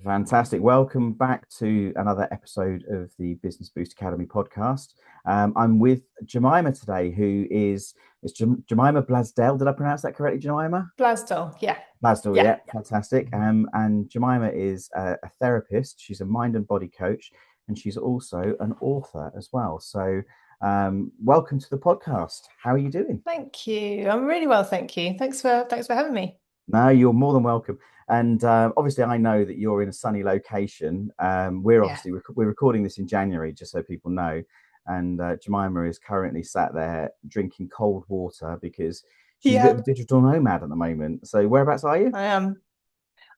Fantastic. Welcome back to another episode of the Business Boost Academy podcast. I'm with Jemima today, who is Jemima Blazdell. Did I pronounce that correctly, Jemima? Blazdell, yeah, Blazdell, yeah. yeah, fantastic. And Jemima is a therapist. She's a mind and body coach, and she's also an author as well. So, welcome to the podcast. How are you doing? Thank you. I'm really well, thank you. Thanks for having me. No, you're more than welcome. And obviously, I know that you're in a sunny location. We're Yeah. obviously we're recording this in January, just so people know. And Jemima is currently sat there drinking cold water because she's a bit of Yeah, a digital nomad at the moment. So, whereabouts are you? I am.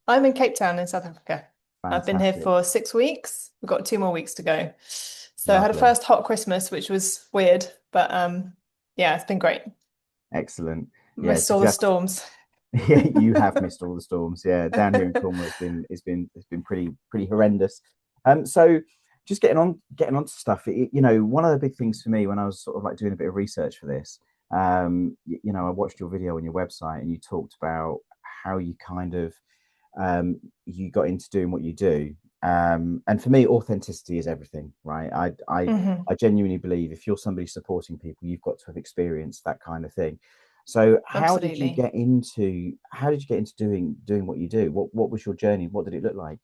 I'm in Cape Town in South Africa. I've been here Fantastic, for 6 weeks. We've got 2 more weeks to go. So I had a lovely, first hot Christmas, which was weird, but yeah, it's been great. excellent. Yeah, Missed did all you the have? storms. Yeah, you have missed all the storms. Yeah, down here in Cornwall, it's been pretty horrendous. So just getting on to stuff. One of the big things for me when I was sort of like doing a bit of research for this, I watched your video on your website and you talked about how you kind of you got into doing what you do. And for me, authenticity is everything, right? I genuinely believe if you're somebody supporting people, you've got to have experienced that kind of thing. So Absolutely. how did you get into doing what you do? What was your journey? What did it look like?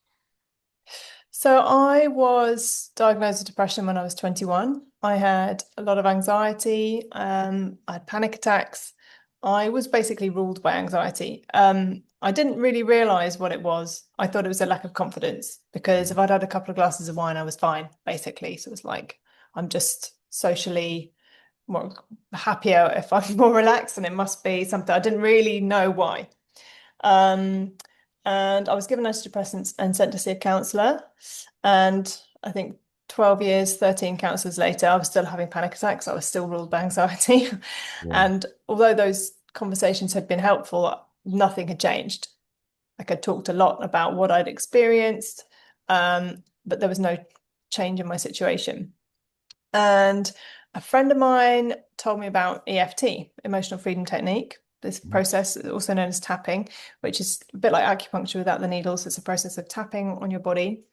So I was diagnosed with depression when I was 21. I had a lot of anxiety. I had panic attacks. I was basically ruled by anxiety. I didn't really realize what it was. I thought it was a lack of confidence because if I'd had a couple of glasses of wine, I was fine, basically. So it was like I'm just socially more happier if I'm more relaxed, and it must be something I didn't really know why. Um, and I was given antidepressants and sent to see a counselor. And I think 12 years, 13 counselors later, I was still having panic attacks. I was still ruled by anxiety. Yeah. And although those conversations had been helpful, nothing had changed. Like I talked a lot about what I'd experienced, but there was no change in my situation. And a friend of mine told me about EFT, emotional freedom technique. This Mhm. process, also known as tapping, which is a bit like acupuncture without the needles. It's a process of tapping on your body.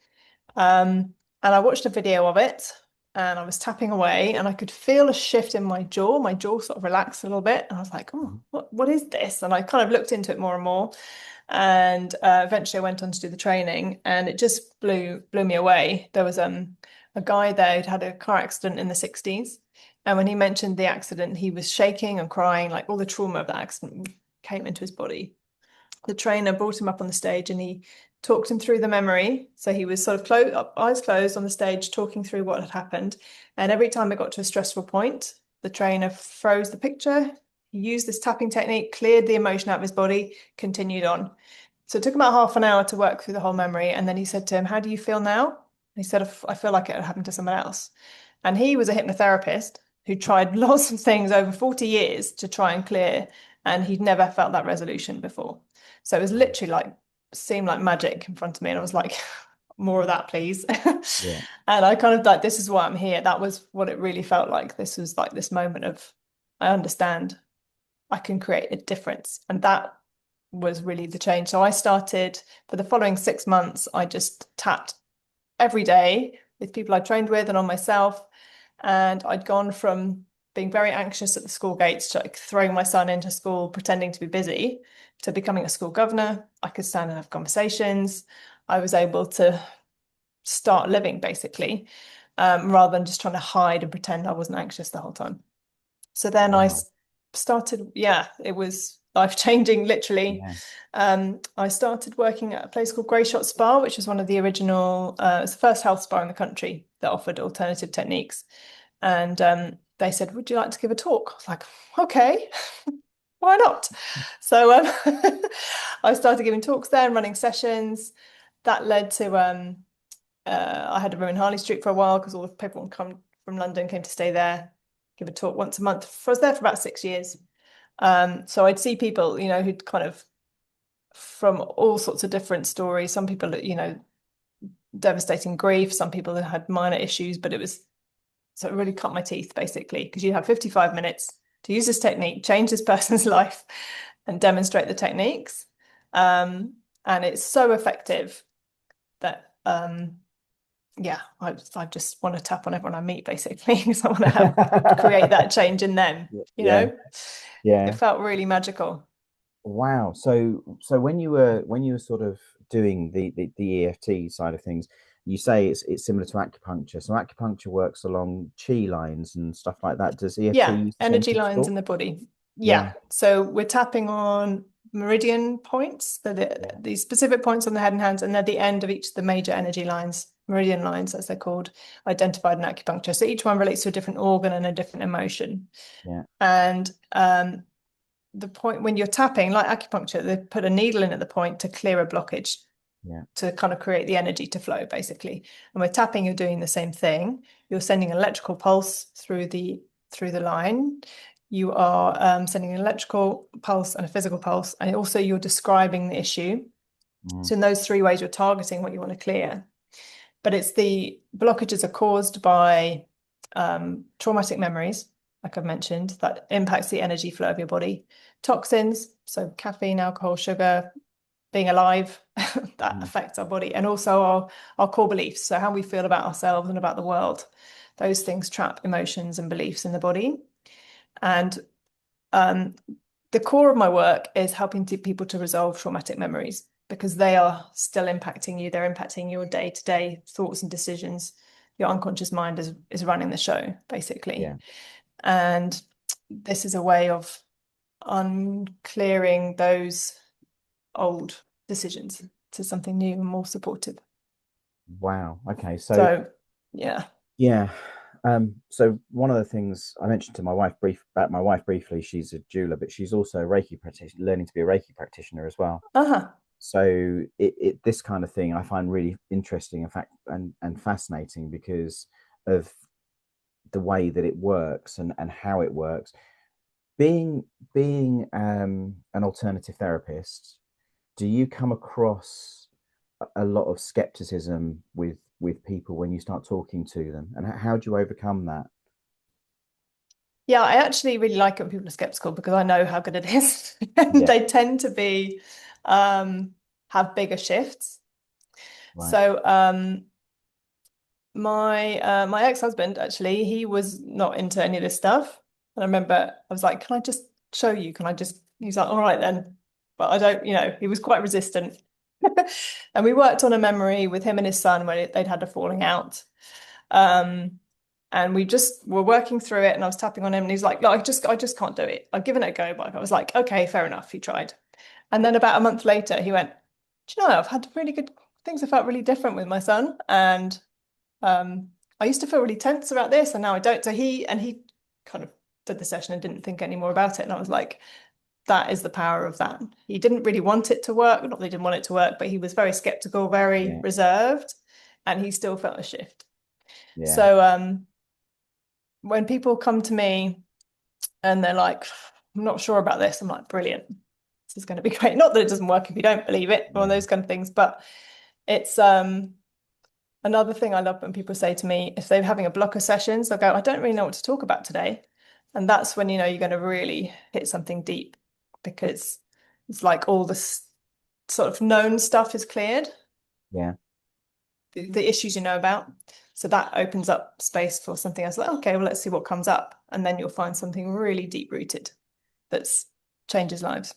And I watched a video of it and I was tapping away and I could feel a shift in my jaw. My jaw sort of relaxed a little bit. And I was like, oh, what is this? And I kind of looked into it more and more. And eventually I went on to do the training and it just blew me away. There was a guy there who'd had a car accident in the 60s. And when he mentioned the accident, he was shaking and crying, like all the trauma of that accident came into his body. The trainer brought him up on the stage and he talked him through the memory. So he was sort of eyes closed on the stage, talking through what had happened. And every time it got to a stressful point, the trainer froze the picture. He used this tapping technique, cleared the emotion out of his body, continued on. So it took about half an hour to work through the whole memory. And then he said to him, "How do you feel now?" He said, "I feel like it had happened to someone else." And he was a hypnotherapist who tried lots of things over 40 years to try and clear, and he'd never felt that resolution before. So it was literally like, seemed like magic in front of me. And I was like, more of that, please. Yeah. And I kind of like, this is why I'm here. That was what it really felt like. This was like this moment of, I understand I can create a difference. And that was really the change. So I started for the following 6 months, I just tapped every day with people I trained with and on myself. And I'd gone from being very anxious at the school gates to like throwing my son into school, pretending to be busy, to becoming a school governor. I could stand and have conversations. I was able to start living basically, rather than just trying to hide and pretend I wasn't anxious the whole time. So then Wow. started, yeah, it was life changing, literally. Yeah. I started working at a place called Grey Shot Spa, which was one of the original, it's the first health spa in the country that offered alternative techniques. And they said, "Would you like to give a talk?" I was like, "Okay, why not?" So I started giving talks there and running sessions. That led to I had a room in Harley Street for a while because all the people come from London came to stay there, give a talk once a month. I was there for about 6 years. So I'd see people, who'd kind of from all sorts of different stories. Some people, devastating grief. Some people that had minor issues, but so it really cut my teeth basically because you have 55 minutes to use this technique, change this person's life, and demonstrate the techniques. And it's so effective that yeah, I just want to tap on everyone I meet basically because I want to help create that change in them, you Yeah, know. It yeah. felt really magical. Wow. So when you were sort of doing the EFT side of things, you say it's similar to acupuncture. So acupuncture works along chi lines and stuff like that. Does EFT Yeah, use the same energy lines principle? in the body. Yeah, Yeah, so we're tapping on meridian points, so yeah, the specific points on the head and hands, and they're the end of each of the major energy lines, meridian lines, as they're called, identified in acupuncture. So each one relates to a different organ and a different emotion. yeah, And the point when you're tapping, like acupuncture, they put a needle in at the point to clear a blockage, yeah. to kind of create the energy to flow, basically. And with tapping, you're doing the same thing. You're sending an electrical pulse through the line. You are sending an electrical pulse and a physical pulse, and also you're describing the issue. Mm, So in those three ways, you're targeting what you want to clear. But it's the blockages are caused by traumatic memories, like I've mentioned, that impacts the energy flow of your body. Toxins, so caffeine, alcohol, sugar, being alive, that mm. affects our body, and also our core beliefs, so how we feel about ourselves and about the world. Those things trap emotions and beliefs in the body. And um, the core of my work is helping people to resolve traumatic memories because they are still impacting you. They're impacting your day-to-day thoughts and decisions. Your unconscious mind is running the show, basically. Yeah. And this is a way of unclearing those old decisions to something new and more supportive. Wow. Okay. So So, yeah. yeah. So one of the things I mentioned to my wife briefly, she's a doula, but she's also a Reiki practitioner, learning to be a Reiki practitioner as well. Uh-huh. So this kind of thing I find really interesting, in fact, and fascinating because of the way that it works and how it works. Being an alternative therapist, do you come across a lot of skepticism with people when you start talking to them, and how do you overcome that? Yeah, I actually really like it when people are skeptical because I know how good it is. And Yeah, they tend to be um have bigger shifts. right. So my ex-husband actually, he was not into any of this stuff. And I remember I was like, can I just show you? Can I just he's like, all right then. But I don't, he was quite resistant. And we worked on a memory with him and his son when they'd had a falling out. Um, and we just were working through it and I was tapping on him and he's like, look, I just can't do it. I've given it a go, but I was like, okay, fair enough. He tried. And then about a month later, he went, do you know, I've had really good things have felt really different with my son. And um, I used to feel really tense about this and now I don't. So he kind of did the session and didn't think any more about it. And I was like, that is the power of that. He didn't really want it to work. Not that he didn't want it to work, but he was very skeptical, very Yeah, reserved, and he still felt a shift. yeah, So when people come to me and they're like, I'm not sure about this, I'm like, brilliant. This is going to be great. Not that it doesn't work if you don't believe it, or yeah, those kind of things, but it's another thing I love when people say to me, if they're having a blocker sessions, they'll go, I don't really know what to talk about today. And that's when you're going to really hit something deep because it's like all this sort of known stuff is cleared, yeah. the issues you know about. So that opens up space for something else like, okay, well, let's see what comes up. And then you'll find something really deep rooted that's changes lives.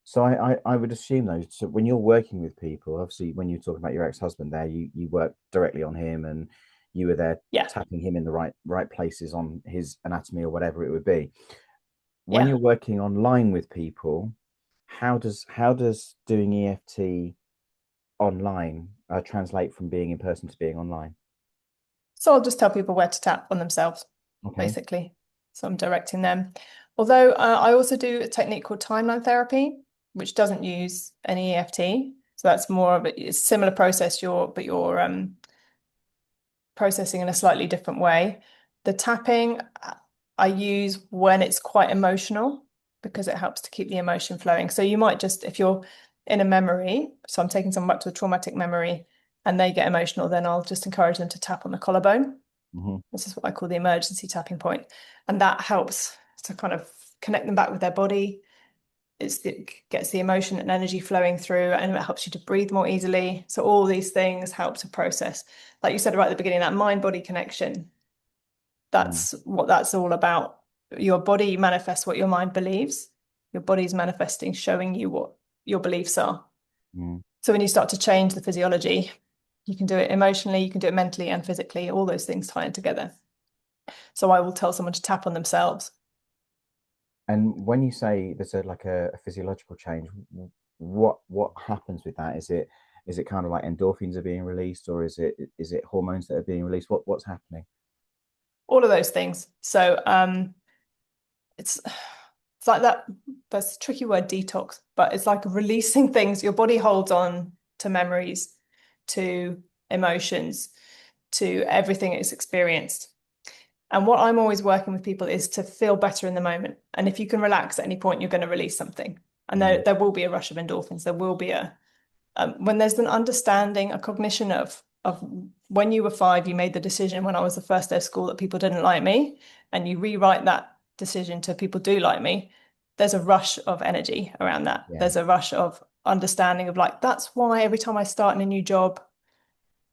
So I would assume though, so when you're working with people, obviously when you're talking about your ex-husband there, you work directly on him and you were there Yeah. tapping him in the right places on his anatomy or whatever it would be. When Yeah. you're working online with people, how does doing EFT online translate from being in person to being online? So I'll just tell people where to tap on themselves, Okay. basically. So I'm directing them. Although I also do a technique called timeline therapy, which doesn't use any EFT. So that's more of a similar process, but you're processing in a slightly different way. The tapping I use when it's quite emotional because it helps to keep the emotion flowing. So you might just, if you're in a memory, so I'm taking someone back to a traumatic memory and they get emotional, then I'll just encourage them to tap on the collarbone. Hmm. This is what I call the emergency tapping point. And that helps to kind of connect them back with their body, it gets the emotion and energy flowing through, and it helps you to breathe more easily. So all these things help to process, like you said right at the beginning, that mind-body connection. Mm, That's what that's all about. Your body manifests what your mind believes. Your body's manifesting, showing you what your beliefs are. mm. So when you start to change the physiology, you can do it emotionally, you can do it mentally and physically. All those things tie in together. So I will tell someone to tap on themselves. And when you say there's like a physiological change, what happens with that? Is it kind of like endorphins are being released, or is it hormones that are being released? What's happening? All of those things. So it's like that. That's a tricky word, detox, but it's like releasing things. Your body holds on to memories, to emotions, to everything it's experienced. And what I'm always working with people is to feel better in the moment. And if you can relax at any point, you're going to release something. And Mm, there will be a rush of endorphins. There will be when there's an understanding, a cognition of when you were 5, you made the decision when I was the first day of school that people didn't like me, and you rewrite that decision to people do like me. There's a rush of energy around that. yeah, There's a rush of understanding of like, that's why every time I start in a new job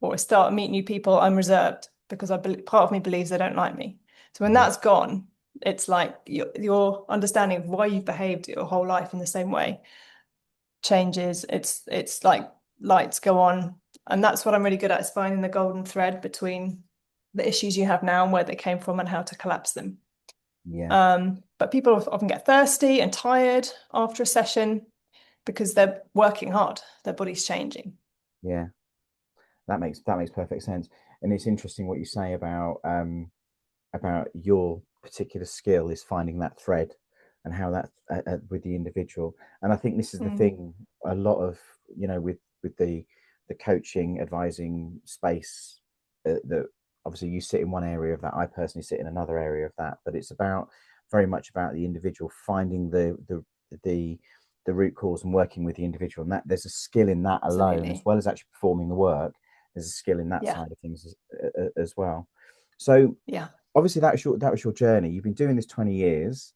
or I start meet new people, I'm reserved because part of me believes they don't like me. So when mhm, that's gone, it's like your understanding of why you've behaved your whole life in the same way changes. It's like lights go on, and that's what I'm really good at, is finding the golden thread between the issues you have now and where they came from and how to collapse them. yeah, But people often get thirsty and tired after a session because they're working hard, their body's changing. yeah. That makes perfect sense. And it's interesting what you say about your particular skill is finding that thread and how that with the individual. And I think this is the Mm, thing, a lot of, with the coaching advising space, that obviously you sit in one area of that, I personally sit in another area of that, but it's about very much about the individual finding the the root cause and working with the individual, and that there's a skill in that alone, as absolutely. well as actually performing the work. There's a skill in that Yeah. side of things as well. So Yeah. obviously that was your journey. You've been doing this 20 years,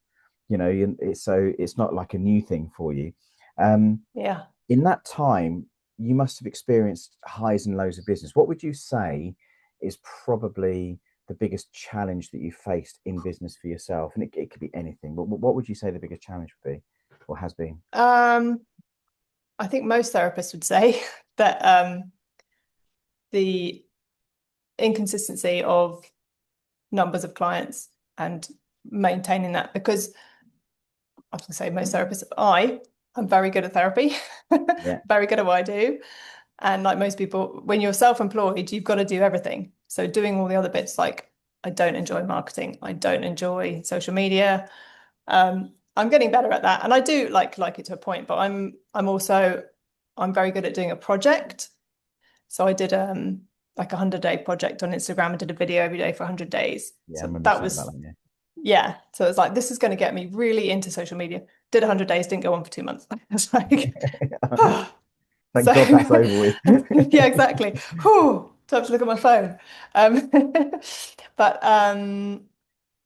so it's not like a new thing for you. Um, Yeah. in that time, you must have experienced highs and lows of business. What would you say is probably the biggest challenge that you faced in business for yourself? And it could be anything, but what would you say the biggest challenge would be, or has been? Um, I think most therapists would say that the inconsistency of numbers of clients and maintaining that, because I was going to say most therapists, I'm very good at therapy, Yeah, very good at what I do. And like most people, when you're self-employed, you've got to do everything. So doing all the other bits, like I don't enjoy marketing, I don't enjoy social media. I'm getting better at that, and I do like it to a point. But I'm very good at doing a project. So I did like 100-day project on Instagram and did a video every day for 100 days. yeah, I So remember you that saying about was, that. Yeah. yeah. So it's like, this is going to get me really into social media. Did 100 days, didn't go on for 2 months. It's like, Thank so God that's over with. yeah, exactly. Whew, time to look at my phone. Um, but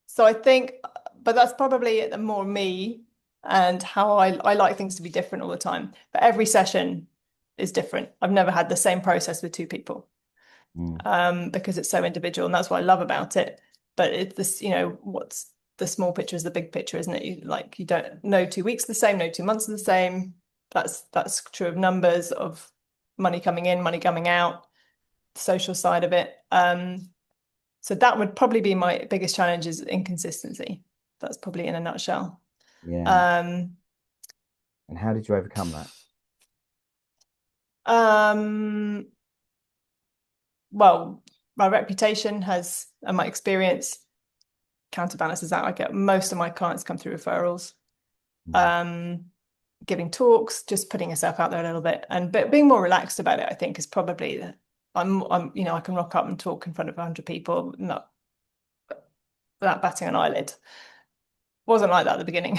so I think, but that's probably more me and how I like things to be different all the time. But every session is different. I've never had the same process with 2 people, Mm, because it's so individual, and that's what I love about it. But it's this, what's the small picture is the big picture, isn't it? You don't know 2 weeks the same, no 2 months are the same. That's true of numbers, of money coming in, money coming out, the social side of it. So that would probably be my biggest challenge, is inconsistency. That's probably in a nutshell. yeah. Um, And how did you overcome that? um, well, my reputation has, and my experience counterbalances that. I get most of my clients come through referrals, Mm, um, giving talks, just putting yourself out there a little bit, and but being more relaxed about it, I think, is probably I can rock up and talk in front of 100 people, not without batting an eyelid. Wasn't like that at the beginning.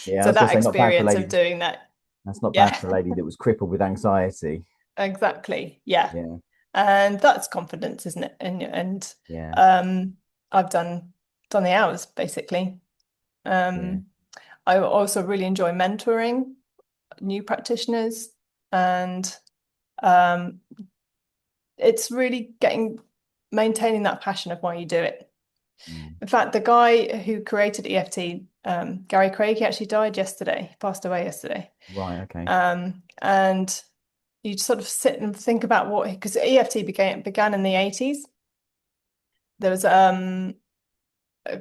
yeah, I So was gonna that say not bad for a experience lady. of doing that, That's not bad yeah, for a lady that was crippled with anxiety. exactly, yeah. Yeah, And that's confidence, isn't it? And yeah, um, I've done the hours basically. yeah. Um, I also really enjoy mentoring new practitioners, and um, it's really maintaining that passion of why you do it. Mm. In fact, the guy who created EFT, Gary Craig, he actually died yesterday. He passed away yesterday. Right. Okay. And you sort of sit and think about because EFT began in the 80s. There was a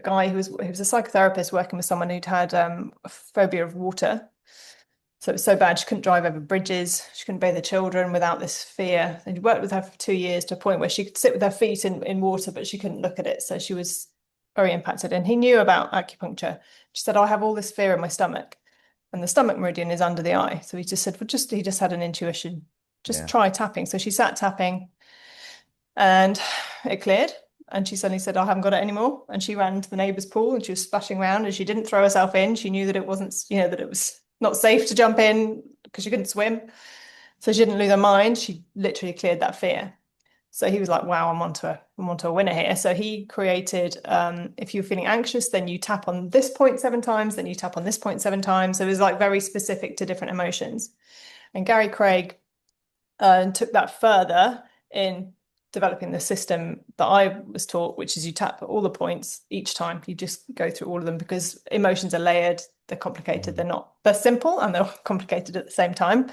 guy who was a psychotherapist working with someone who'd had a phobia of water. So it was so bad she couldn't drive over bridges, she couldn't bathe the children without this fear. And he'd worked with her for 2 years to a point where she could sit with her feet in water, but she couldn't look at it. So she was very impacted. And he knew about acupuncture. She said, I have all this fear in my stomach. And the stomach meridian is under the eye. So he just said, well, he just had an intuition. Just Yeah. try tapping. So she sat tapping and it cleared. And she suddenly said, I haven't got it anymore. And she ran to the neighbour's pool and she was splashing around and she didn't throw herself in. She knew that it wasn't, that it was not safe to jump in because she couldn't swim. So she didn't lose her mind. She literally cleared that fear. So he was like, wow, I'm onto a winner here. So he created, if you're feeling anxious, then you tap on this point 7 times, then you tap on this point 7 times. So it was like very specific to different emotions. And Gary Craig took that further in developing the system that I was taught, which is you tap all the points each time. You just go through all of them because emotions are layered, they're complicated, Mm. they're simple and they're complicated at the same time.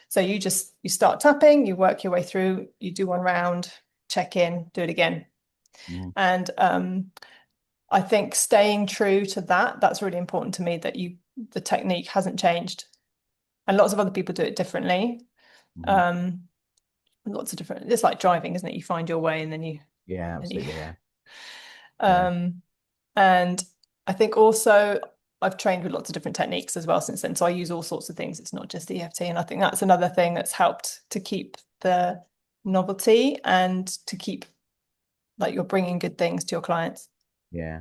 So you start tapping, you work your way through, you do one round, check in, do it again. Mm. And I think staying true to that's really important to me, that the technique hasn't changed. And lots of other people do it differently. Mm. Um, Lots of different, it's like driving, isn't it? You find your way and then you Yeah. and you Absolutely. Yeah. Yeah. um and I think also I've trained with lots of different techniques as well since then. So I use all sorts of things. It's not just EFT. And I think that's another thing that's helped to keep the novelty and to keep like you're bringing good things to your clients, Yeah.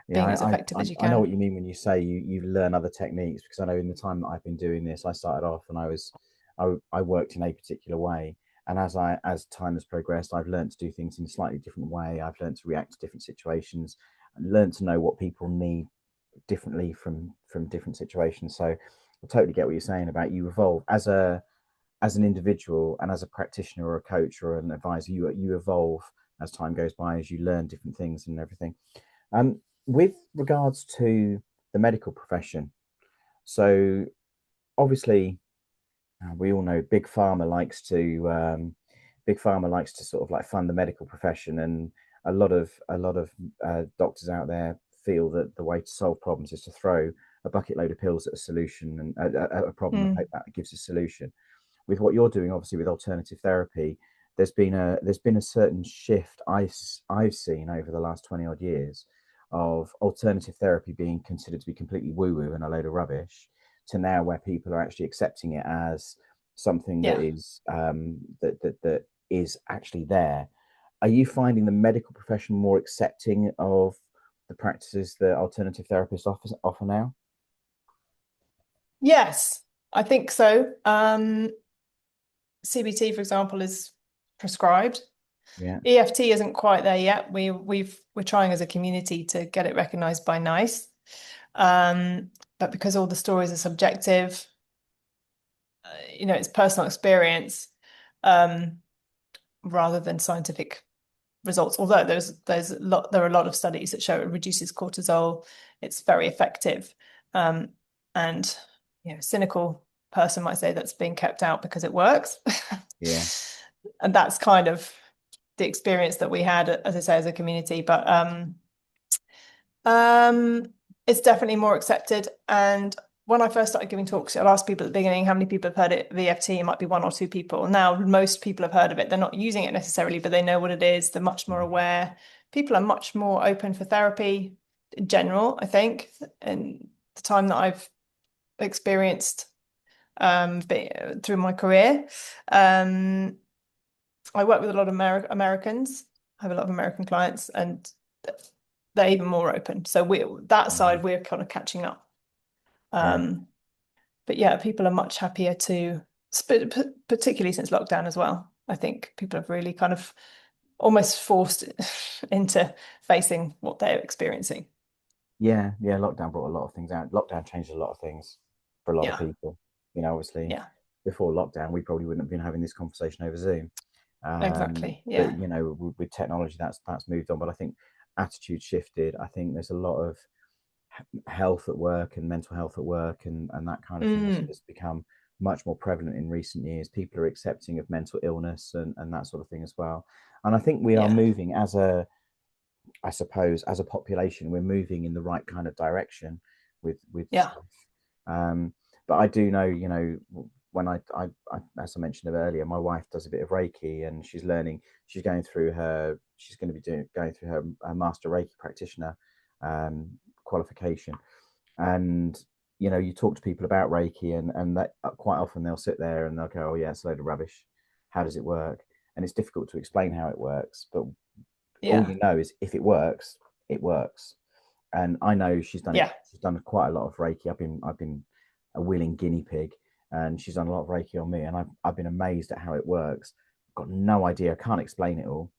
Yeah, being as effective I as you I know what can. you mean when you say you learn other techniques, because I know in the time that I've been doing this, I started off and I worked in a particular way, and as time has progressed, I've learned to do things in a slightly different way. I've learned to react to different situations, and learned to know what people need differently from different situations. So I totally get what you're saying about you evolve as an individual and as a practitioner or a coach or an advisor. You evolve as time goes by, as you learn different things and everything. With regards to the medical profession, so obviously we all know big pharma likes to sort of like fund the medical profession, and a lot of doctors out there feel that the way to solve problems is to throw a bucket load of pills at a solution and a problem and hope Mm. that gives a solution. With what you're doing, obviously with alternative therapy, there's been a certain shift I've seen over the last 20 odd years of alternative therapy being considered to be completely woo woo and a load of rubbish, to now where people are actually accepting it as something that Yeah. is that is actually there. Are you finding the medical profession more accepting of the practices that alternative therapists offer now? Yes, I think so. CBT, for example, is prescribed. Yeah. EFT isn't quite there yet. We're trying as a community to get it recognized by NICE. But because all the stories are subjective, it's personal experience, um, rather than scientific results. Although there are a lot of studies that show it reduces cortisol, it's very effective. And cynical person might say that's being kept out because it works. Yeah. And that's kind of the experience that we had, as I say, as a community. But um, it's definitely more accepted. And when I first started giving talks, I'd ask people at the beginning how many people have heard it VFT. It might be 1 or 2 people. Now most people have heard of it. They're not using it necessarily, but they know what it is. They're much more Mhm. aware. People are much more open for therapy in general, I think. And the time that I've experienced through my career, um, I work with a lot of Americans. I have a lot of American clients, and they're even more open. So that Mhm. side we're kind of catching up. Yeah. Um, but yeah, people are much happier particularly since lockdown as well. I think people have really kind of almost forced into facing what they're experiencing. Yeah, lockdown brought a lot of things out. Lockdown changed a lot of things for a lot of Yeah, people. You know, obviously, yeah, before lockdown, we probably wouldn't have been having this conversation over Zoom. exactly. But Yeah. you know, with technology, that's moved on. But I think attitude shifted. I think there's a lot of health at work and mental health at work and that kind of thing Mm, has become much more prevalent in recent years. People are accepting of mental illness and that sort of thing as well. And I think we are yeah. moving as a, I suppose, as a population, we're moving in the right kind of direction with Yeah. stuff. Um, but I do know, you know, when as I mentioned earlier, my wife does a bit of Reiki and she's learning. She's going to be going through her master Reiki practitioner qualification. And you know, you talk to people about Reiki, and that quite often they'll sit there and they'll go, "Oh yeah, it's a load of rubbish. How does it work?" And it's difficult to explain how it works, but all Yeah. you know is if it works, it works. And I know she's done it. Yeah. She's done quite a lot of Reiki. I've been a willing guinea pig, and she's done a lot of Reiki on me, and I've been amazed at how it works. I've got no idea. I can't explain it all,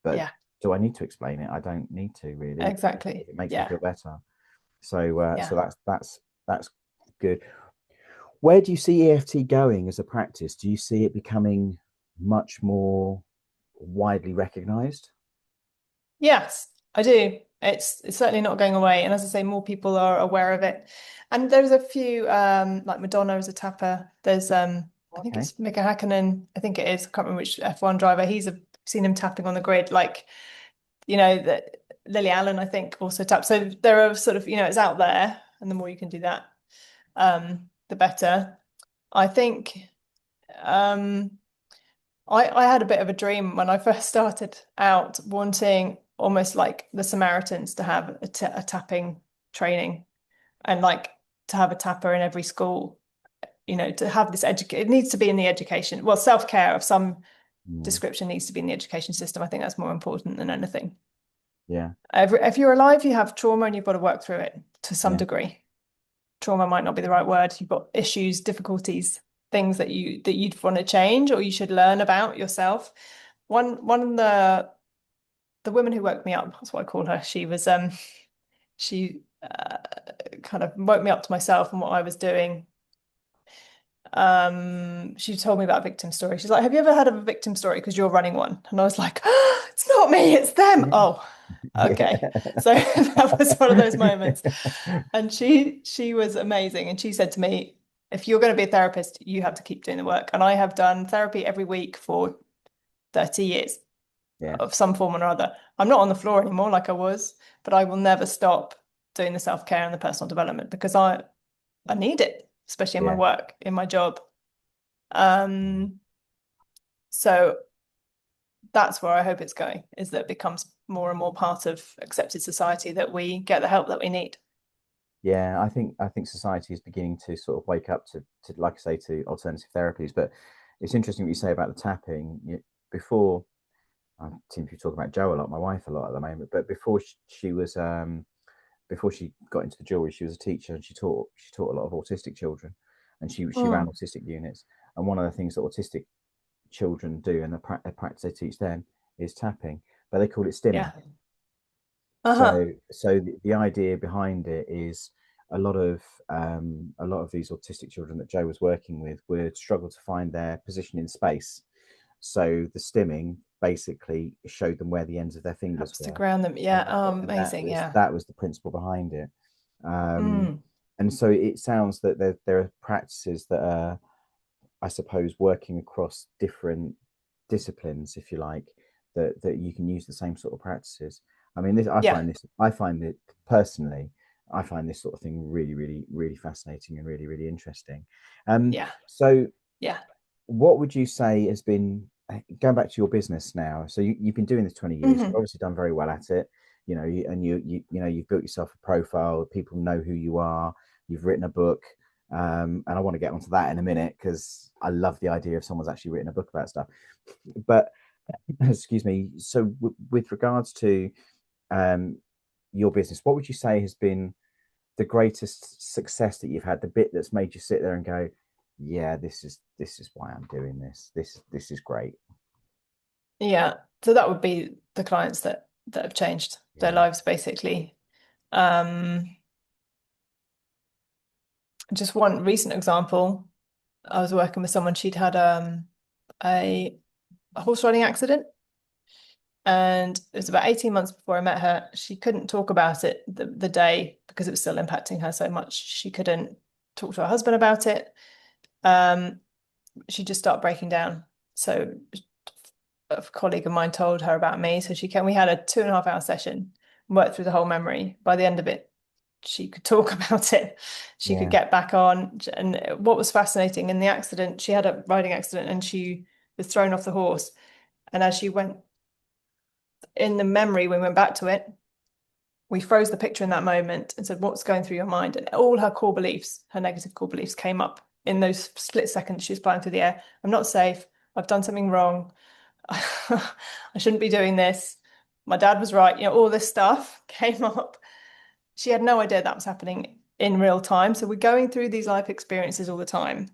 but Yeah. do I need to explain it? I don't need to really. If Exactly. it makes me Yeah. feel better. So Yeah. that's good. Where do you see EFT going as a practice? Do you see it becoming much more widely recognised? Yes, I do. It's certainly not going away. And as I say, more people are aware of it. And there's a few like Madonna is a tapper. There's I think Okay. it's Mika Hakkinen, I think it is, I can't remember which F1 driver. Seen him tapping on the grid, like, that Lily Allen, I think, also taps. So there are sort of, it's out there, and the more you can do that, the better. I think um I had a bit of a dream when I first started out, wanting almost like the Samaritans to have a tapping training, and like to have a tapper in every school, to have this education. It needs to be in the education. Well, self-care of some Mm, description needs to be in the education system. I think that's more important than anything. yeah, If you're alive, you have trauma and you've got to work through it to some yeah, degree. Trauma might not be the right word. You've got issues, difficulties, things that you'd want to change or you should learn about yourself. One of the women who woke me up, that's what I call her. She kind of woke me up to myself and what I was doing. She told me about a victim story. She's like, "Have you ever heard of a victim story? Because you're running one." And I was like, "Oh, it's not me, it's them." Oh, okay. So that was one of those moments. And she was amazing. And she said to me, "If you're going to be a therapist, you have to keep doing the work." And I have done therapy every week for 30 years yeah, of some form or other. I'm not on the floor anymore like I was, but I will never stop doing the self-care and the personal development because I need it, especially in my yeah. work, in my job. Um, so that's where I hope it's going, is that it becomes more and more part of accepted society that we get the help that we need. Yeah, I think society is beginning to sort of wake up to like I say to alternative therapies. But it's interesting what you say about the tapping. Before I seem to be talking about Joe a lot, my wife a lot at the moment. But before she got into the jewelry, she was a teacher and she taught a lot of autistic children, and she ran Mm, autistic units. And one of the things that autistic children do and the practice they teach them is tapping, but they call it stimming. yeah. Uh-huh. So the idea behind it is a lot of these autistic children that Joe was working with would struggle to find their position in space. So the stimming basically showed them where the ends of their fingers Helps to were, ground them. Yeah. Oh, and that amazing. was Yeah. that was the principle behind it. Um, Mm, and so it sounds that there are practices that are, I suppose, working across different disciplines, if you like, that you can use the same sort of practices. I mean, yeah. I find it personally, I find this sort of thing really, really, really fascinating and really, really interesting. Yeah. So Yeah. what would you say has been going back to your business now? So you've been doing this 20 years. You've Hmm. obviously done very well at it, and you know you've built yourself a profile. People know who you are. You've written a book, and I want to get onto that in a minute because I love the idea of someone's actually written a book about stuff. But excuse me. So with regards to um, your business, what would you say has been the greatest success that you've had? The bit that's made you sit there and go, yeah, this is why I'm doing this. This is great. Yeah. So that would be the clients that have changed their Yeah, lives basically. Um, just one recent example, I was working with someone, she'd had a, a horse riding accident. And it was about 18 months before I met her. She couldn't talk about it the day because it was still impacting her so much. She couldn't talk to her husband about it. Um, she just started breaking down. So a colleague of mine told her about me. So we had a 2.5 hour session, worked through the whole memory. By the end of it, she could talk about it. She could Yeah. get back on. And what was fascinating in the accident, she had a riding accident and she was thrown off the horse. And as she went in the memory, we went back to it, we froze the picture in that moment and said, what's going through your mind? And all her core beliefs, her negative core beliefs came up in those split seconds she was flying through the air. I'm not safe. I've done something wrong. I shouldn't be doing this. My dad was right. All this stuff came up. She had no idea that was happening in real time. So we're going through these life experiences all the time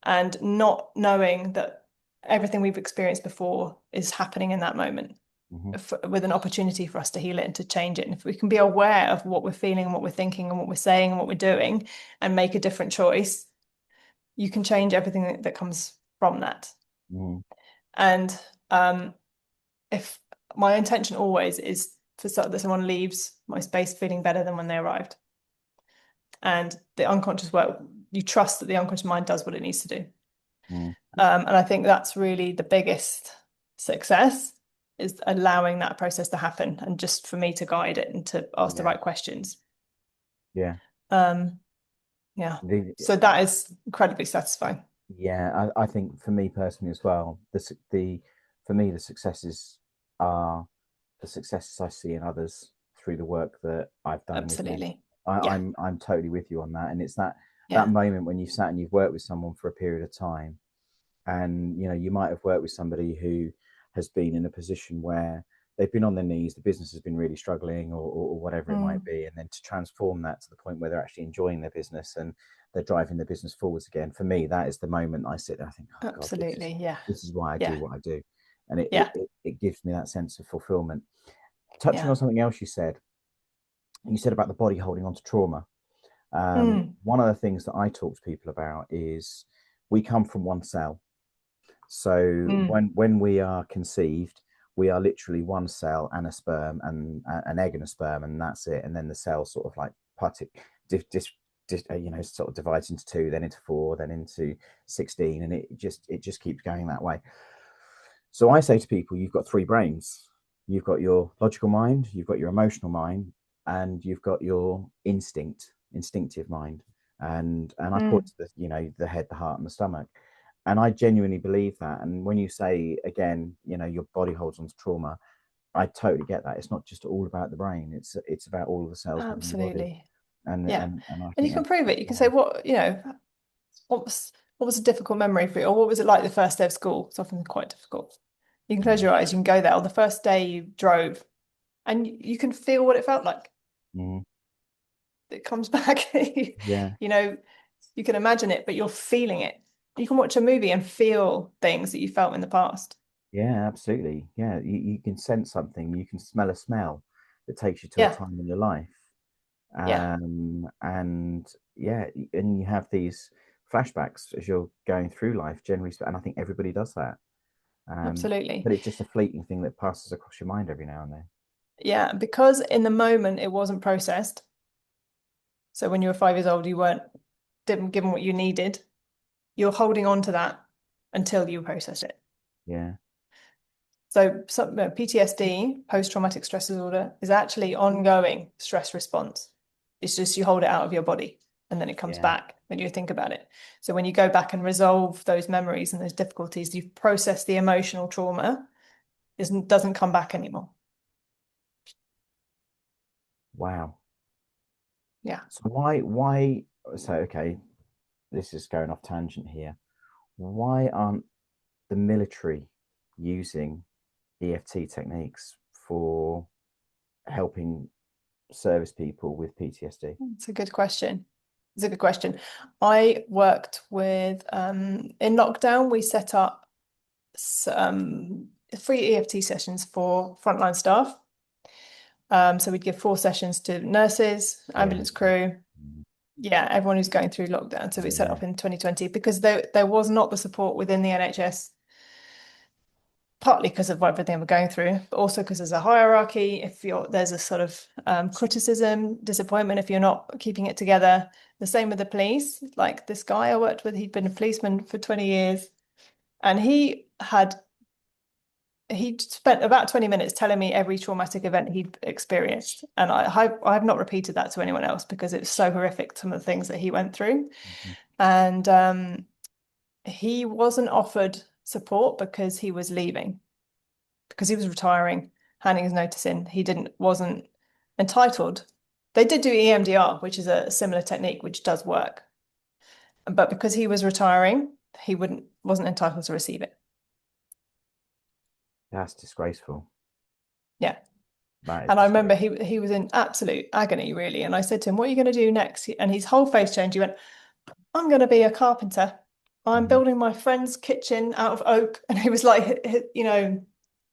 and not knowing that everything we've experienced before is happening in that moment. Hmm. With an opportunity for us to heal it and to change it. And if we can be aware of what we're feeling and what we're thinking and what we're saying and what we're doing and make a different choice, you can change everything that comes from that. Hmm. And if my intention always is that someone leaves my space feeling better than when they arrived. And the unconscious work, you trust that the unconscious mind does what it needs to do. Hmm. And I think that's really the biggest success, is allowing that process to happen and just for me to guide it and to ask the Yeah. right questions. Yeah. Um, yeah. The, So that is incredibly satisfying. yeah, I think for me personally as well, for me the successes are the successes I see in others through the work that I've done with them. Absolutely. I, Yeah. I'm totally with you on that, and it's that Yeah. moment when you've sat and you've worked with someone for a period of time, and you might have worked with somebody who has been in a position where they've been on their knees, the business has been really struggling, or whatever it might Mm, be, and then to transform that to the point where they're actually enjoying their business and they're driving their business forwards again. For me, that is the moment I sit there, I think, oh God, absolutely. Yeah. this is why I do Yeah. what I do, and Yeah. it gives me that sense of fulfillment. Touching Yeah. on something else you said about the body holding on to trauma. Mm, One of the things that I talk to people about is we come from one cell. So mm, when we are conceived, we are literally one cell and a sperm and an egg and a sperm, and that's it. And then the cell sort of like partic sort of divides into two, then into four, then into 16, and it just keeps going that way. So I say to people, you've got three brains. You've got your logical mind, you've got your emotional mind, and you've got your instinctive mind. And I call it mm. the head, the heart, and the stomach. And I genuinely believe that. And when you say again, your body holds on to trauma, I totally get that. It's not just all about the brain. It's about all of the cells within your body. Absolutely. And Yeah. and and I And you think can that's prove it. You can say, what was a difficult memory for you? Or what was it like the first day of school? It's often quite difficult. You can close mm, your eyes, you can go there, or the first day you drove, and you can feel what it felt like. mm, It comes back. yeah. You know, you can imagine it, but you're feeling it. You can watch a movie and feel things that you felt in the past. Yeah, absolutely. Yeah, you can sense something, you can smell a smell that takes you to a Yeah, time in your life. yeah, And yeah, and you have these flashbacks as you're going through life, generally, and I think everybody does that. absolutely. But it's just a fleeting thing that passes across your mind every now and then. Yeah, because in the moment it wasn't processed. So when you were 5 years old, you weren't didn't given what you needed. You're holding on to that until you process it. Yeah, So PTSD, post-traumatic stress disorder, is actually ongoing stress response. It's just you hold it out of your body and then it comes yeah. back when you think about it. So when you go back and resolve those memories and those difficulties, you've processed the emotional trauma, it doesn't come back anymore. Wow. Yeah. So why? So okay, this is going off tangent here. Why aren't the military using EFT techniques for helping service people with PTSD? It's a good question. It's a good question. I worked with in lockdown, we set up free EFT sessions for frontline staff. So we'd give 4 sessions to nurses, Yeah. ambulance crew, Mm. yeah, everyone who's going through lockdown. So we set Yeah. up in 2020 because there was not the support within the NHS, partly because of everything we're going through, but also because there's a hierarchy. If there's a sort of criticism, disappointment if you're not keeping it together. The same with the police. Like this guy I worked with, he'd been a policeman for 20 years, and he spent about 20 minutes telling me every traumatic event he'd experienced. And I've not repeated that to anyone else because it's so horrific, some of the things that he went through. Mhm. And he wasn't offered support because he was leaving, because he was retiring, handing his notice in. Wasn't entitled. They did do EMDR, which is a similar technique, which does work. But because he was retiring, he wasn't entitled to receive it. That's disgraceful. Yeah. That is And I remember disgraceful. he was in absolute agony, really. And I said to him, "What are you going to do next?" And his whole face changed. He went, "I'm going to be a carpenter. I'm Mhm. building my friend's kitchen out of oak." And he was like,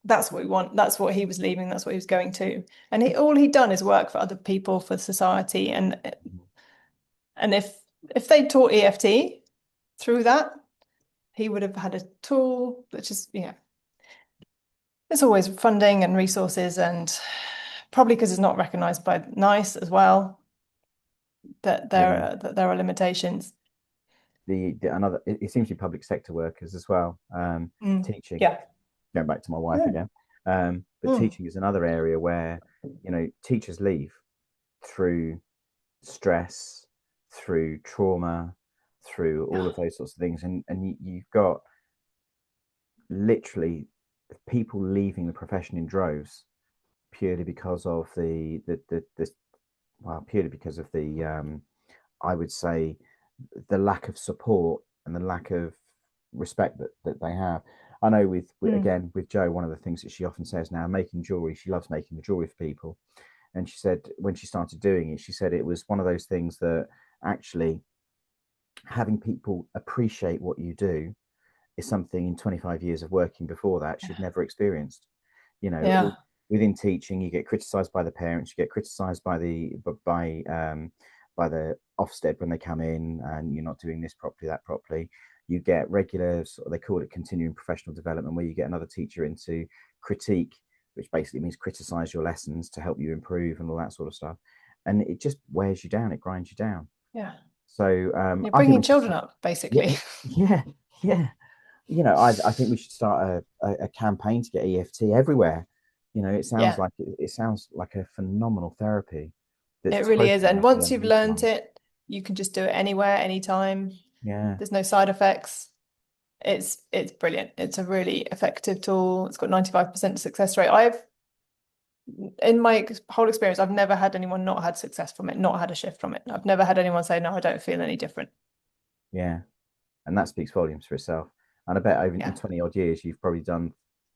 that's what we want. That's what he was leaving. That's what he was going to. And all he'd done is work for other people, for society. And if they taught EFT through that, he would have had a tool, which is, there's always funding and resources, and probably because it's not recognized by NICE as well, that Yeah. there are limitations. The another it seems to be public sector workers as well. Mm. Teaching, Yeah. going back to my wife Mm. again. But Mm. teaching is another area where, teachers leave through stress, through trauma, through all of those sorts of things. And you've got literally people leaving the profession in droves purely because of the well, purely because of the I would say the lack of support and the lack of respect that they have. I know Mm. again with Jo, one of the things that she often says now, making jewelry, she loves making the jewelry for people. And she said when she started doing it, she said it was one of those things that actually having people appreciate what you do is something in 25 years of working before that she'd never experienced. You know, Yeah. within teaching, you get criticized by the parents, you get criticized by the Ofsted when they come in and you're not doing this properly, that properly. You get regular, they call it continuing professional development, where you get another teacher in to critique, which basically means criticize your lessons to help you improve and all that sort of stuff. And it just wears you down, it grinds you down. Yeah. So You're I think bringing we should children start. up, basically. Yeah, yeah, yeah. I think we should start a campaign to get EFT everywhere. Yeah, It sounds like a phenomenal therapy that's it really is. totally And out there once and you've learned underutilized. it, you can just do it anywhere, anytime. Yeah, There's no side effects. It's brilliant. It's a really effective tool. It's got 95% success rate. In my whole experience, I've never had anyone not had success from it, not had a shift from it. I've never had anyone say, "No, I don't feel any different." yeah, and that speaks volumes for itself. And I bet over in Yeah, 20 odd years, you've probably done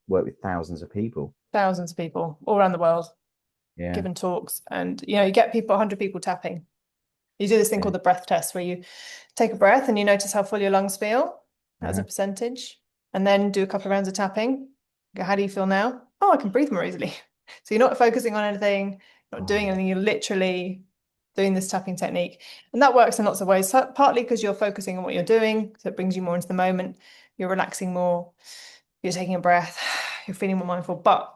work with thousands of people. thousands of people all around the world Yeah, giving talks, and you get 100 people tapping. You do this thing yeah, called the breath test where you take a breath and you notice how full your lungs feel as a uh-huh. percentage, and then do a couple of rounds of tapping. Go, how do you feel now? Oh, I can breathe more easily. So you're not focusing on anything, not doing Oh, anything, you're literally doing this tapping technique. And that works in lots of ways. So partly because you're focusing on what you're doing, so it brings you more into the moment, you're relaxing more, you're taking a breath, you're feeling more mindful. But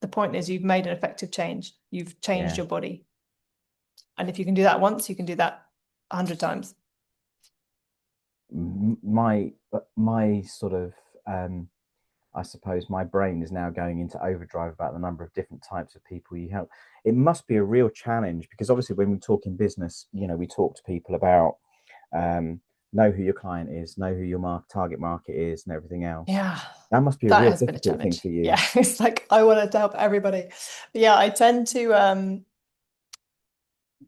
the point is you've made an effective change. You've changed yeah. your body. And if you can do that once, you can do that 100 times. My sort of I suppose my brain is now going into overdrive about the number of different types of people you help. It must be a real challenge because obviously when we talk in business, we talk to people about um, know who your client is, know who your target market is, and everything else. Yeah, That must be a that real has been a difficult thing challenge. for you. Yeah, it's like I wanted to help everybody. But yeah, I tend to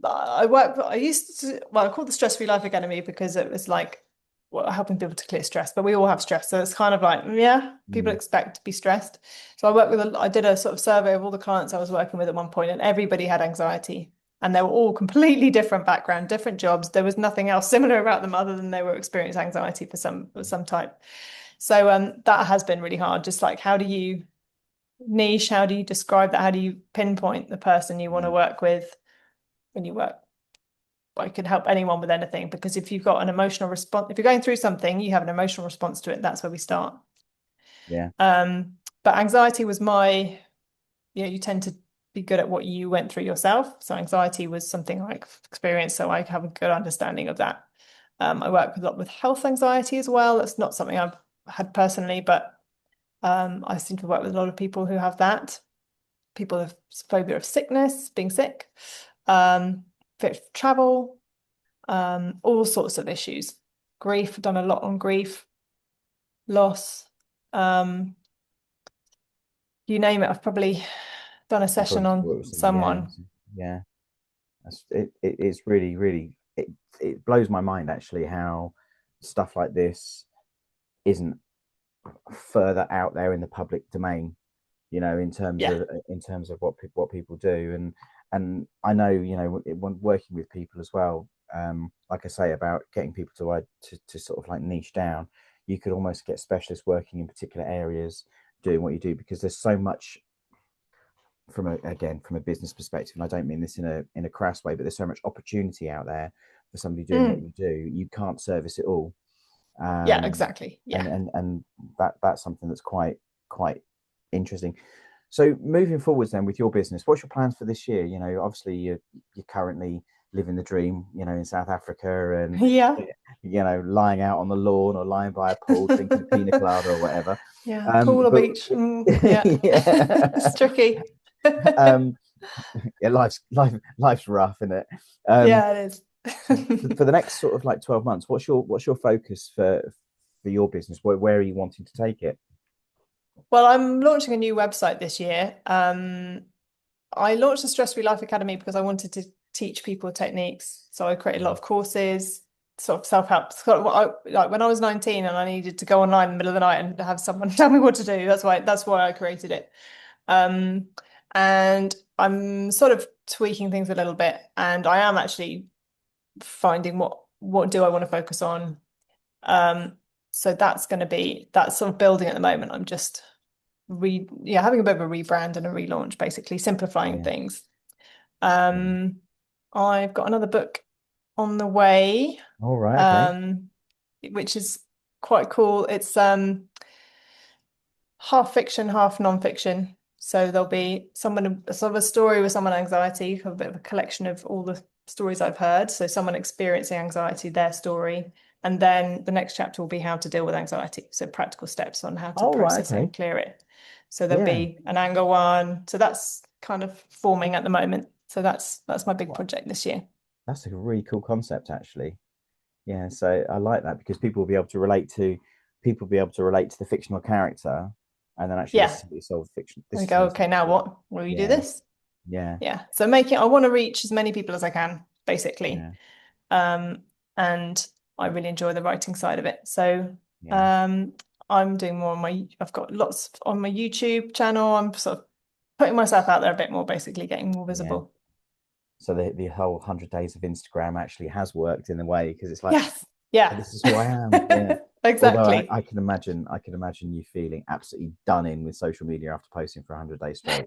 I used to, well, I called the Stress Free Life Academy because it was like, well, helping people to clear stress, but we all have stress. So it's kind of like, yeah, people Mm, expect to be stressed. So I did a sort of survey of all the clients I was working with at one point, and everybody had anxiety. And they were all completely different background, different jobs. There was nothing else similar about them other than they were experiencing anxiety for some type. So that has been really hard. Just like, how do you niche? How do you describe that? How do you pinpoint the person you want to Yeah. work with when you work? I could help anyone with anything, because if you've got an emotional response, if you're going through something, you have an emotional response to it. That's where we start. Yeah. But anxiety was my, you tend to be good at what you went through yourself. So anxiety was something I've experienced, so I have a good understanding of that. I work a lot with health anxiety as well. That's not something I've had personally, but I seem to work with a lot of people who have that. People with phobia of sickness, being sick, fear of travel, all sorts of issues. Grief, I've done a lot on grief, loss, um, you name it. I've probably done a You session probably on yeah, someone. yeah. It's really, really, it blows my mind actually how stuff like this isn't further out there in the public domain, Yeah. in terms of what people do. And I know, when working with people as well, like I say, about getting people to sort of like niche down, you could almost get specialists working in particular areas doing what you do, because there's so much from a business perspective, and I don't mean this in a crass way, but there's so much opportunity out there for somebody doing what Mm. you do. You can't service it all. Yeah, um exactly. and Yeah. and that's something that's quite interesting. So moving forwards then with your business, what's your plans for this year? Obviously you're currently living the dream, in South Africa, and Yeah. lying out on the lawn or lying by a pool drinking a pina colada or whatever. Yeah. Pool or But beach. Yeah. yeah. It's tricky. um yeah, life's rough, isn't it? um Yeah, it is. so for the next sort of like 12 months, what's your focus for your business? Where are you wanting to take it? Well, I'm launching a new website this year. I launched the Stress Free Life Academy because I wanted to teach people techniques. So I created a lot of courses, sort of self-help. Like when I was 19 and I needed to go online in the middle of the night and have someone tell me what to do. That's why I created it. Um, and I'm sort of tweaking things a little bit, and I am actually finding what do I want to focus on. Um, so that's sort of building at the moment. I'm just having a bit of a rebrand and a relaunch, basically simplifying Yeah, things. yeah. Um, I've got another book on the way, All right, okay. um, which is quite cool. It's half fiction, half non-fiction. So there'll be sort of a story with someone anxiety, a bit of a collection of all the stories I've heard. So someone experiencing anxiety, their story. And then the next chapter will be how to deal with anxiety. So practical steps on how to All right, process it okay. and clear it. So there'll Yeah. be an anger one. So that's kind of forming at the moment. So that's my big Well, project this year. that's a really cool concept, actually. Yeah, so I like that, because people will be able to relate to the fictional character, and then actually this Yeah. is how you solve fiction. This We is how go, you okay, solve now the what? Will you do Yeah, this? yeah, Yeah. So I want to reach as many people as I can, basically. yeah, Um, and I really enjoy the writing side of it. So yeah, um, I'm doing more I've got lots on my YouTube channel. I'm sort of putting myself out there a bit more, basically getting more yeah. visible. So the whole 100 days of Instagram actually has worked in a way, because it's like, Yes. Yeah. this is who I am. Yeah. Although Exactly. I can imagine you feeling absolutely done in with social media after posting for 100 days straight.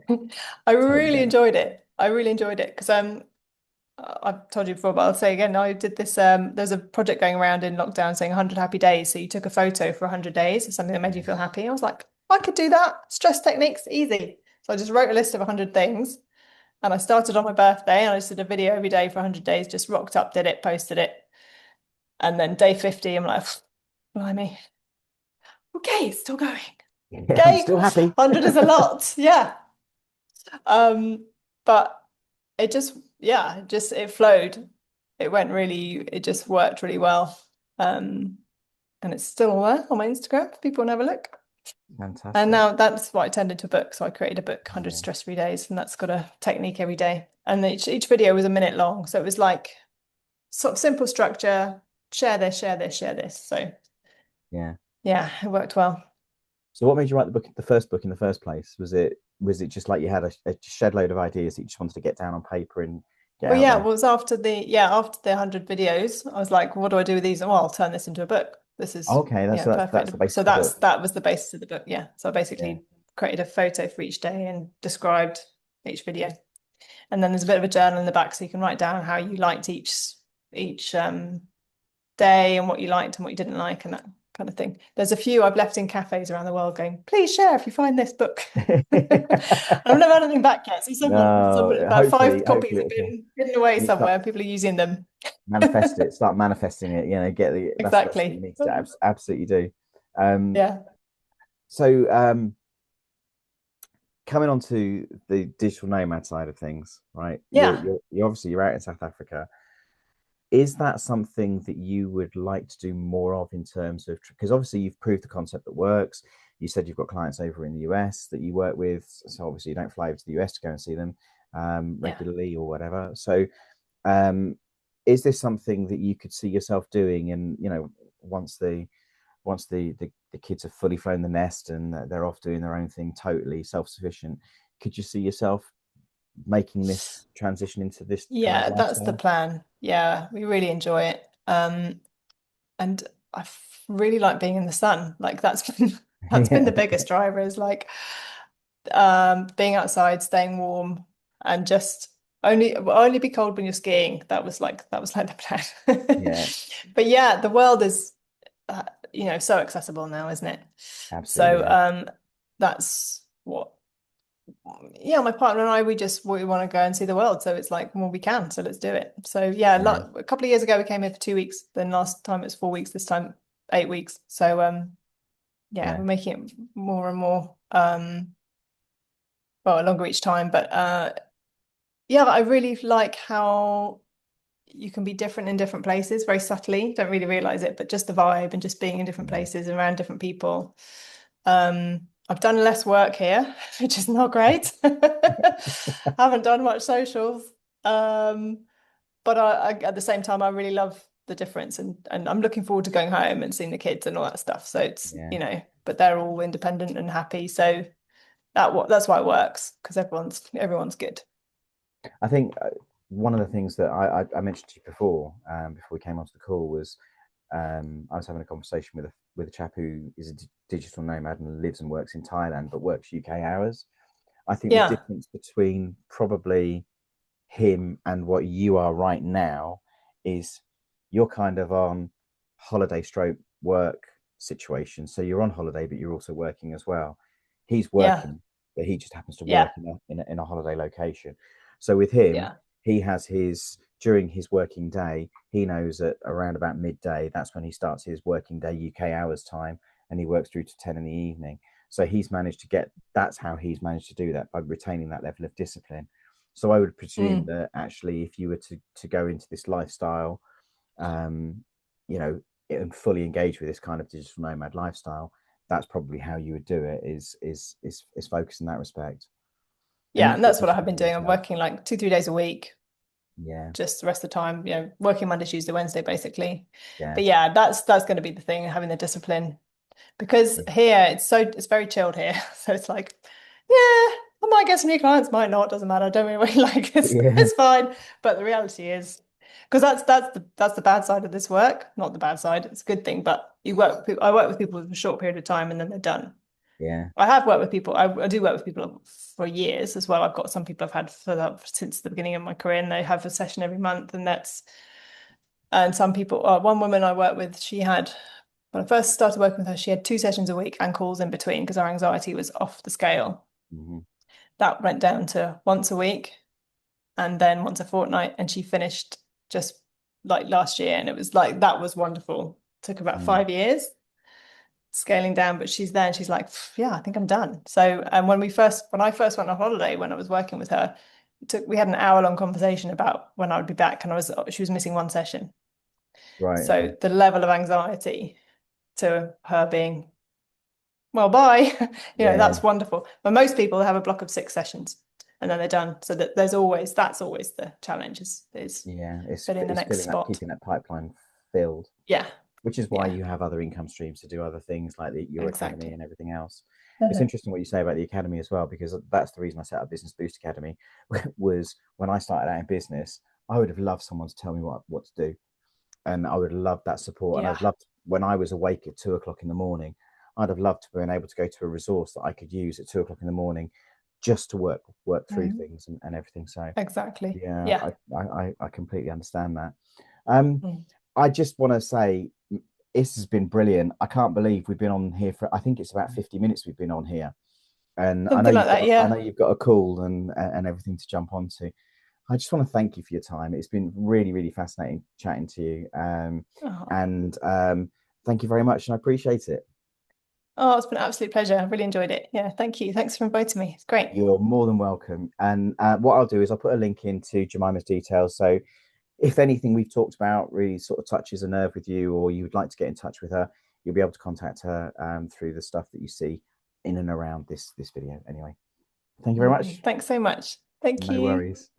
I Totally really get it. enjoyed it. I really enjoyed it because I've told you before, but I'll say again, I did this there's a project going around in lockdown saying 100 happy days. So you took a photo for 100 days of something that made you Yeah. feel happy. I was like, I could do that. Stress techniques, easy. So I just wrote a list of 100 things, and I started on my birthday, and I just did a video every day for 100 days, just rocked up, did it, posted it. And then day 50, I'm like, blimey, okay, it's still going. Yeah, I'm Okay, still happy. 100 is a lot. Yeah. But it flowed. It just worked really well. Um, and it's still there on my Instagram if people want to have a look. And Fantastic. now that's what I turned into a book. So I created a book, 100 Yeah. Stress-Free Days, and that's got a technique every day. And each video was a minute long. So it was like sort of simple structure, share this, share this, share this. So Yeah. yeah, it worked well. So what made you write the first book in the first place? Was it just like you had a shed load of ideas that you just wanted to get down on paper and get Well, out yeah, it there? was after the 100 videos, I was like, what do I do with these? Well, I'll turn this into a book. This is Okay, that's yeah, that's perfect. the So basis of the book. that was the basis of the book. Yeah. So I Yeah. basically created a photo for each day and described each video. And then there's a bit of a journal in the back, so you can write down how you liked each day and what you liked and what you didn't like and that kind of thing. There's a few I've left in cafes around the world going, please share if you find this book. I've never had anything back yet. So No, about hopefully, 5 copies have been hidden away you start somewhere. People are using them. start manifesting it. Get that's what you Exactly. need to absolutely do. Um, Yeah. so coming on to the digital nomad side of things, right? Yeah. You're obviously you're out in South Africa. Is that something that you would like to do more of in terms of, because obviously you've proved the concept that works. You said you've got clients over in the US that you work with, so obviously you don't fly over to the US to go and see them Yeah. regularly or whatever. So is this something that you could see yourself doing? And once the kids have fully flown the nest and they're off doing their own thing, totally self-sufficient, could you see yourself making this transition into this kind of Yeah, that's the lifestyle? plan. Yeah, we really enjoy it. And really like being in the sun. Like that's been the Yeah, biggest driver is like being outside, staying warm, and just only be cold when you're skiing. That was like the plan. yeah, But yeah, the world is so accessible now, isn't it? absolutely. So Yeah, that's what yeah, my partner and I, we want to go and see the world. So it's like, well, we can, so let's do it. So yeah, yeah, a couple of years ago we came here for 2 weeks. Then last time it was 4 weeks, this time 8 weeks. So yeah, yeah, we're making it more and more well, longer each time. But yeah, I really like how you can be different in different places very subtly. Don't really realize it, but just the vibe and just being in different yeah. places around different people. I've done less work here, which is not great. Haven't done much socials. But at the same time, I really love the difference and I'm looking forward to going home and seeing the kids and all that stuff. So it's, Yeah. but they're all independent and happy. So that's why it works because everyone's good. I think one of the things that I mentioned to you before we came onto the call was I was having a conversation with a chap who is a digital nomad and lives and works in Thailand but works UK hours. I think the Yeah. difference between probably him and what you are right now is you're kind of on holiday stroke work situation. So you're on holiday, but you're also working as well. He's Yeah. working, but he just happens to work Yeah. in a holiday location. So with him, Yeah. he has his during his working day, he knows that around about midday, that's when he starts his working day UK hours time, and he works through to 10 in the evening. So he's managed to that's how he's managed to do that by retaining that level of discipline. So I would presume Mm. that actually, if you were to go into this lifestyle, um, you know, and fully engage with this kind of digital nomad lifestyle, that's probably how you would do it. Is focus in that respect, and Yeah. you've And got that's what I have discipline been with doing. I'm yourself. working like 2, 3 days a week, Yeah, just the rest of the time, working Monday, Tuesday, Wednesday, basically. yeah, But yeah, that's going to be the thing, having the discipline. Because yeah, here it's very chilled here. So it's like, yeah, I might get some new clients, might not, doesn't matter. I don't really like it. yeah, It's fine. But the reality is, because that's the bad side of this work. Not the bad side, it's a good thing. But I work with people for a short period of time and then they're done. yeah, I have worked with people, I do work with people for years as well. I've got some people I've had since the beginning of my career, and they have a session every month, and some people, one woman I worked with, when I first started working with her, she had 2 sessions a week and calls in between because her anxiety was off the scale. mm-hmm. That went down to once a week and then once a fortnight. And she finished just like last year. And it was like, that was wonderful. Took about Mm. 5 years scaling down, but she's there and she's like, yeah, I think I'm done. So, and when I first went on holiday, when I was working with her, we had an hour-long conversation about when I would be back, and she was missing one session. Right, okay, So the level of anxiety to her being, well, bye. yeah, That's wonderful. But most people have a block of 6 sessions and then they're done. So that's always the challenge is yeah. filling the It's next filling that, spot. keeping that pipeline filled, Yeah, which is why yeah, you have other income streams to do other things like your academy exactly. and everything else. It's Uh-huh. interesting what you say about the academy as well, because that's the reason I set up Business Boost Academy. Was when I started out in business, I would have loved someone to tell me what to do, and I would have loved that support. And Yeah, I've loved when I was awake at 2 o'clock in the morning, I'd have loved to have been able to go to a resource that I could use at 2 o'clock in the morning just to work through things and everything. So Exactly. yeah, Yeah. I completely understand that. Um, Mm. I just want to say this has been brilliant. I can't believe we've been on here for, I think it's about 50 minutes we've been on here. And Something like that, I know yeah. you've got a call and everything to jump onto. I just want to thank you for your time. It's been really, really fascinating chatting to you. Oh. And thank you very much, and I appreciate it. Oh, it's been an absolute pleasure. I really enjoyed it. Yeah, thank you. Thanks for inviting me. It's great. You're more than welcome. And what I'll do is I'll put a link into Jemima's details. So if anything we've talked about really sort of touches a nerve with you, or you would like to get in touch with her, you'll be able to contact her through the stuff that you see in and around this video. Anyway, thank you very Amazing. much. Thanks so much. Thank No you. worries.